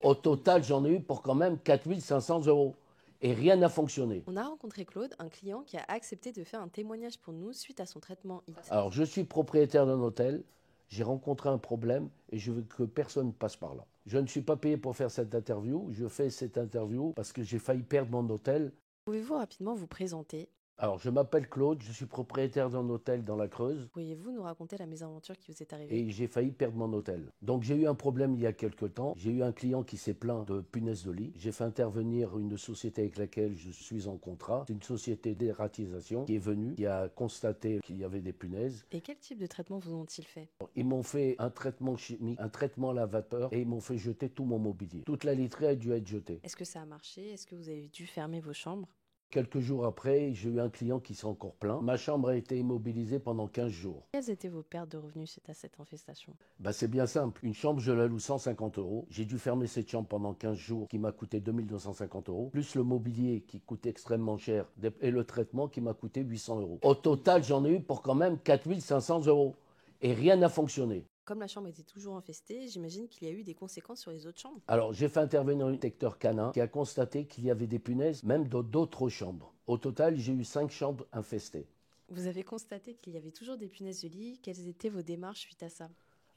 Au total, j'en ai eu pour quand même 4 500 € et rien n'a fonctionné. On a rencontré Claude, un client qui a accepté de faire un témoignage pour nous suite à son traitement HIT. Alors, je suis propriétaire d'un hôtel, j'ai rencontré un problème et je veux que personne passe par là. Je ne suis pas payé pour faire cette interview, je fais cette interview parce que j'ai failli perdre mon hôtel. Pouvez-vous rapidement vous présenter? Alors, je m'appelle Claude, je suis propriétaire d'un hôtel dans la Creuse Pourriez-vous nous raconter la mésaventure qui vous est arrivée? et j'ai failli perdre mon hôtel. Donc, j'ai eu un problème il y a quelque temps. J'ai eu un client qui s'est plaint de punaises de lit. J'ai fait intervenir une société avec laquelle je suis en contrat. C'est une société d'ératisation qui est venue, qui a constaté qu'il y avait des punaises. Et quel type de traitement vous ont-ils fait? Ils m'ont fait un traitement chimique, un traitement à la vapeur et ils m'ont fait jeter tout mon mobilier. Toute la literie a dû être jetée. Est-ce que ça a marché? Est-ce que vous avez dû fermer vos chambres? Quelques jours après, j'ai eu un client qui s'est encore plaint. Ma chambre a été immobilisée pendant 15 jours. Quelles étaient vos pertes de revenus suite à cette infestation? C'est bien simple. Une chambre, je la loue 150 €. J'ai dû fermer cette chambre pendant 15 jours qui m'a coûté 2250 €, plus le mobilier qui coûte extrêmement cher et le traitement qui m'a coûté 800 €. Au total, j'en ai eu pour quand même 4 500 € et rien n'a fonctionné. Comme la chambre était toujours infestée, j'imagine qu'il y a eu des conséquences sur les autres chambres. Alors, j'ai fait intervenir un détecteur canin qui a constaté qu'il y avait des punaises même dans d'autres chambres. Au total, j'ai eu 5 chambres infestées. Vous avez constaté qu'il y avait toujours des punaises de lit. Quelles étaient vos démarches suite à ça?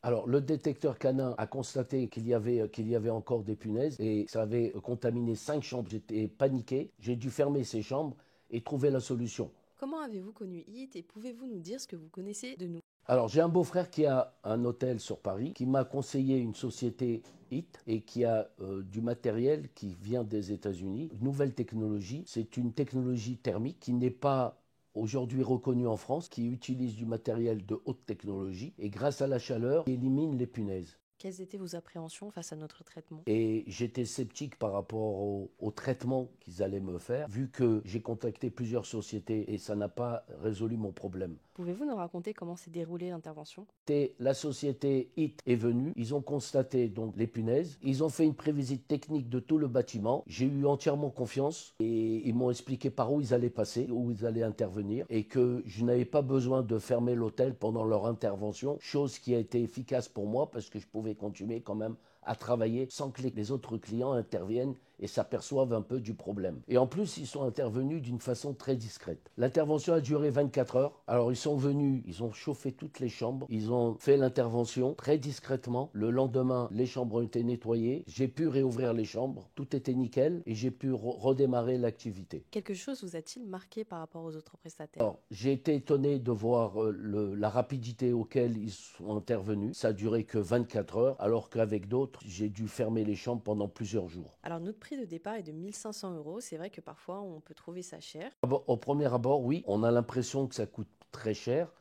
Alors, le détecteur canin a constaté qu'il y avait encore des punaises et ça avait contaminé 5 chambres. J'étais paniqué, j'ai dû fermer ces chambres et trouver la solution. Comment avez-vous connu HIT et pouvez-vous nous dire ce que vous connaissez de nous? Alors, j'ai un beau-frère qui a un hôtel sur Paris, qui m'a conseillé une société HIT et qui a du matériel qui vient des États-Unis. Nouvelle technologie, c'est une technologie thermique qui n'est pas aujourd'hui reconnue en France, qui utilise du matériel de haute technologie et grâce à la chaleur, qui élimine les punaises. Quelles étaient vos appréhensions face à notre traitement? Et j'étais sceptique par rapport au traitement qu'ils allaient me faire, vu que j'ai contacté plusieurs sociétés et ça n'a pas résolu mon problème. Pouvez-vous nous raconter comment s'est déroulée l'intervention? La société HIT est venue, ils ont constaté donc les punaises, ils ont fait une prévisite technique de tout le bâtiment. J'ai eu entièrement confiance et ils m'ont expliqué par où ils allaient passer, où ils allaient intervenir et que je n'avais pas besoin de fermer l'hôtel pendant leur intervention, chose qui a été efficace pour moi parce que je pouvais continuer quand même à travailler sans que les autres clients interviennent et s'aperçoivent un peu du problème. Et en plus, ils sont intervenus d'une façon très discrète. L'intervention a duré 24 heures. Alors, ils sont venus, ils ont chauffé toutes les chambres, ils ont fait l'intervention très discrètement. Le lendemain, les chambres ont été nettoyées. J'ai pu réouvrir les chambres, tout était nickel et j'ai pu redémarrer l'activité. Quelque chose vous a-t-il marqué par rapport aux autres prestataires? Alors, j'ai été étonné de voir la rapidité auquel ils sont intervenus. Ça a duré que 24 heures, alors qu'avec d'autres, j'ai dû fermer les chambres pendant plusieurs jours. Alors notre prix de départ est de 1500 euros. C'est vrai que parfois on peut trouver ça cher. Au premier abord, oui, on a l'impression que ça coûte très cher,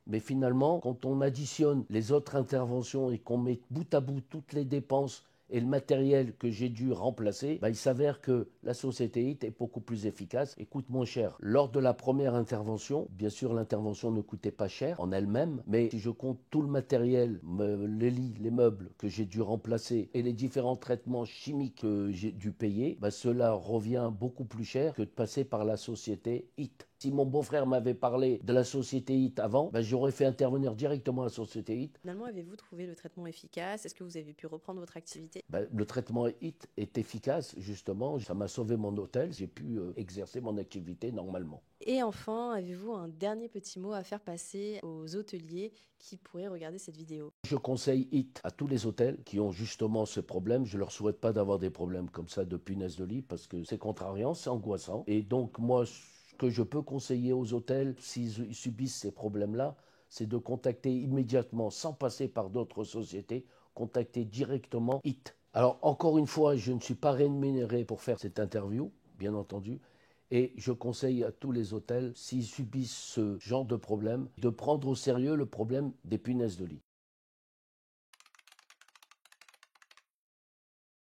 mais finalement, quand on additionne les autres interventions et qu'on met bout à bout toutes les dépenses et le matériel que j'ai dû remplacer, il s'avère que la société HIT est beaucoup plus efficace et coûte moins cher. Lors de la première intervention, bien sûr, l'intervention ne coûtait pas cher en elle-même, mais si je compte tout le matériel, les lits, les meubles que j'ai dû remplacer et les différents traitements chimiques que j'ai dû payer, cela revient beaucoup plus cher que de passer par la société HIT. Si mon beau-frère m'avait parlé de la société HIT avant, j'aurais fait intervenir directement la société HIT. Finalement, avez-vous trouvé le traitement efficace? Est-ce que vous avez pu reprendre votre activité? Le traitement HIT est efficace, justement. Ça m'a sauvé mon hôtel. J'ai pu exercer mon activité normalement. Et enfin, avez-vous un dernier petit mot à faire passer aux hôteliers qui pourraient regarder cette vidéo? Je conseille HIT à tous les hôtels qui ont justement ce problème. Je ne leur souhaite pas d'avoir des problèmes comme ça de punaises de lit parce que c'est contrariant, c'est angoissant. Et donc moi, ce que je peux conseiller aux hôtels s'ils subissent ces problèmes-là, c'est de contacter immédiatement, sans passer par d'autres sociétés, contacter directement HIT. Alors encore une fois, je ne suis pas rémunéré pour faire cette interview, bien entendu, et je conseille à tous les hôtels, s'ils subissent ce genre de problème, de prendre au sérieux le problème des punaises de lit.